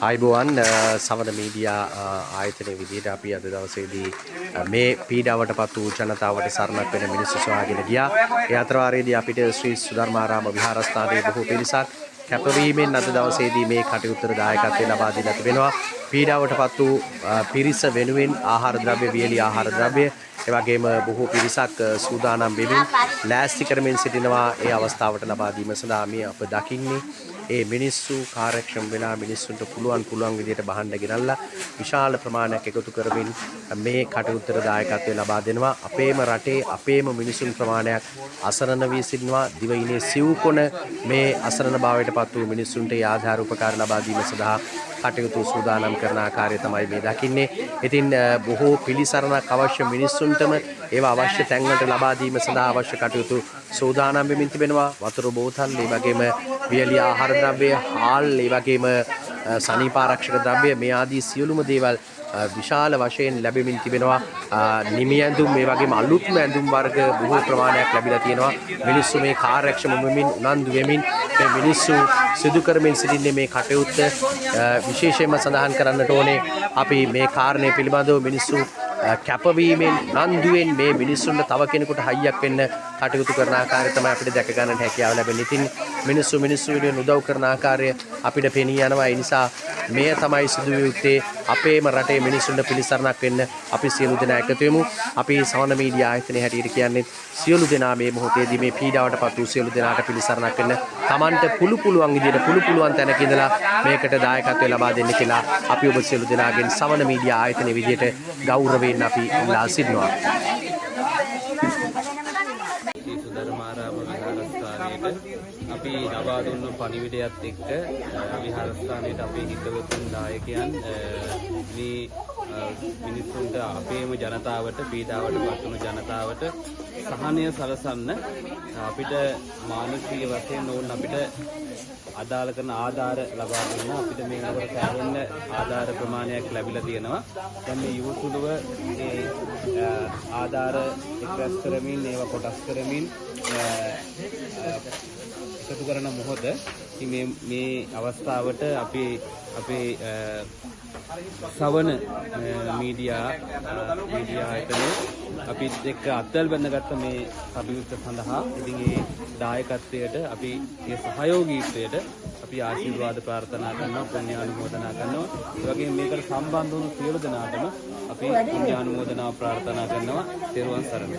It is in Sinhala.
ආයිබෝවන් සමන මීඩියා ආයතනයේ විදිහට අපි අද දවසේදී මේ පීඩාවටපත් වූ ජනතාවට සරණක් වෙන මිනිස්සු සොයාගෙන ගියා. ඒ අතරවාරයේදී අපිට ශ්‍රී සුධර්මාරාම විහාරස්ථානයේ බොහෝ පිරිසක් කැපවීමෙන් අද දවසේදී මේ කටයුත්තට දායකත්වය ලබා දෙන්නට වෙනවා. පීඩාවටපත් වූ පිරිස වෙනුවෙන් ආහාර ද්‍රව්‍ය, වියලි ආහාර ද්‍රව්‍ය, ඒ වගේම බොහෝ පිරිසක් සූදානම් වෙමින් ලෑස්ති කරමින් සිටිනවා. ඒ අවස්ථාවට ලබා දීම සඳහා මේ අප දකින්නේ ඒ මිනිස්සු කාර්යක්ෂම වෙලා මිනිස්සුන්ට පුළුවන් විදිහට බහන්න ගෙනල්ලා විශාල ප්‍රමාණයක් එකතු කරමින් මේ කටයුත්තට දායකත්වය ලබා දෙනවා. අපේම රටේ අපේම මිනිසුන් ප්‍රමාණයක් අසරණ වී සිටිනවා. දිවයිනේ සිව්කොන මේ අසරණ භාවයට පත් වූ මිනිස්සුන්ට ආධාර උපකාර ලබා දීම සඳහා කටයුතු සූදානම් කරන ආකාරය තමයි මේ දකින්නේ. ඉතින් බොහෝ පිළිසරණක් අවශ්‍ය මිනිස්සුන්ටම ඒවා අවශ්‍ය තැන්වලට ලබා දීම සඳහා අවශ්‍ය කටයුතු සූදානම් වෙමින් තිබෙනවා. වතුර බෝතල්, ඒ වගේම වියලි ආහාර ද්‍රව්‍ය, හාල්, ඒ වගේම සනීපාරක්ෂක ද්‍රව්‍ය මේ ආදී සියලුම දේවල් විශාල වශයෙන් ලැබෙමින් තිබෙනවා. නිමි ඇඳුම්, මේ වගේම අලුත්ම ඇඳුම් වර්ග බොහෝ ප්‍රමාණයක් ලැබිලා තියෙනවා. මිනිස්සු මේ කාර්යක්ෂම වෙමින් උනන්දු වෙමින් මේ මිනිස්සු සිදු කරමින් සිටින්නේ මේ කටයුත්ත විශේෂයෙන්ම සඳහන් කරන්නට ඕනේ. අපි මේ කාරණය පිළිබඳව මිනිස්සු කැපවීමෙන් උනන්දුවෙන් මේ මිනිස්සුන්ට තව කෙනෙකුට හයියක් වෙන්න කටයුතු කරන ආකාරය තමයි අපිට දැක ගන්නට හැකියාව ලැබෙන්නේ. ඉතින් මිනිස්සු වෙනුවෙන් උදව් කරන ආකාරය අපිට පෙනී යනවා. ඒ නිසා මෙය තමයි සිදු යුත්තේ. අපේම රටේ මිනිස්සුන්ට පිළිසරණක් වෙන්න අපි සියලු දෙනා එකතු වෙමු. අපි සමන මීඩියා ආයතනයේ හැටියට කියන්නේ සියලු දෙනා මේ මොහොතේදී මේ පීඩාවටපත් වූ සියලු දෙනාට පිළිසරණක් වෙන්න, Tamanට පුළුවන් විදිහට පුළුවන් තැනක ඉඳලා මේකට දායකත්වය ලබා දෙන්න කියලා අපි ඔබ සියලු දෙනාගෙන් සමන මීඩියා ආයතනයේ විදිහට ගෞරවයෙන් අපි ඉල්ලා සිටිනවා. සුධර්මාරාම විහාරස්ථානයේට අපි ලබා දුන්න පණිවිඩයත් එක්ක විහාරස්ථානයේට අපේ හිතවතුන් දායකයන් මේ මිනිස්සුන්ට, අපේම ජනතාවට, පීඩාවට පත් වුණු ජනතාවට සහනය සලසන්න අපිට මානසික වශයෙන් ඕන අපිට අදාළ කරන ආධාර ලබා දෙන්න අපිට මේ නගර සෑහෙන්න ආධාර ප්‍රමාණයක් ලැබිලා තියෙනවා. දැන් මේ යොසුලුව ඒ ආධාර එක්රැස් කරමින්, ඒවා කොටස් කරමින් එකතු කරන මොහොත මේ අවස්ථාවට අපේ සවන මීඩියා ආයතනයේ අපිත් එක්ක අත්වැල් බැඳගත්ත මේ කටයුත්ත සඳහා ඉතින් ඒ දායකත්වයට අපි ඒ සහයෝගීත්වයට අපි ආශිර්වාද ප්‍රාර්ථනා කරනවා, පුණ්‍යානුමෝදනා කරනවා. ඒ වගේම මේකට සම්බන්ධ වුණු සියලු දෙනාටම අපි පුණ්‍යානුමෝදනා ප්‍රාර්ථනා කරනවා. තෙරුවන් සරණයි.